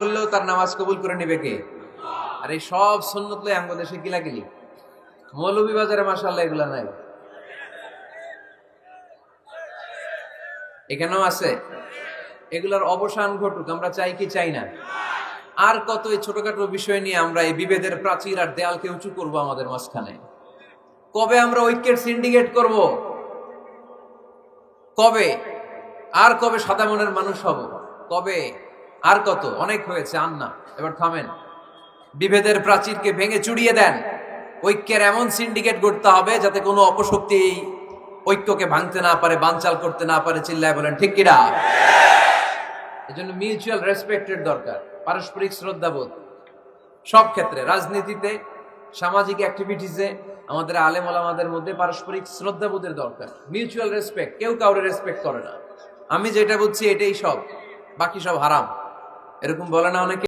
করলেও তার নামাজ কবুল করে নিবে কে? আর এই সব সুন্নত লই আমগো দেশে কিলাকিলি। মৌলভীবাজারে মাশাআল্লাহ এগুলা নাই, এখানেও আছে। এগুলার অবসান ঘটুক, আমরা চাই কি চাই না? আর কত এই ছোটখাটো বিষয় নিয়ে আমরা এই বিভেদের প্রাচীর আর দেয়ালকে উঁচু করব আমাদের মাঝখানে? কবে আমরা ঐক্যের সিন্ডিকেট করব? কবে? আর কবে সাদা মনের মানুষ হব? কবে? আর কত? অনেক হয়েছে, আর না, এবার থামেন। বিভেদের প্রাচীরকে ভেঙে চুড়িয়ে দেন। ঐক্যের এমন সিন্ডিকেট গড়তে হবে যাতে কোনো অপশক্তি এই ঐক্যকে ভাঙতে না পারে, বানচাল করতে না পারে। চিল্লায় বলেন ঠিক কিনা? এজন্য মিউচুয়াল রেসপেক্টের দরকার, পারস্পরিক শ্রদ্ধাবোধ সব ক্ষেত্রে, রাজনীতিতে, সামাজিক অ্যাক্টিভিটিসে আমাদের আলেম ওলামাদের মধ্যে পারস্পরিক শ্রদ্ধাবোধের দরকার, মিউচুয়াল রেসপেক্ট। কেউ কাউরে রেসপেক্ট করে না, আমি যেটা বুঝছি এটাই সব, বাকি সব হারাম, এরকম বলে না অনেকে।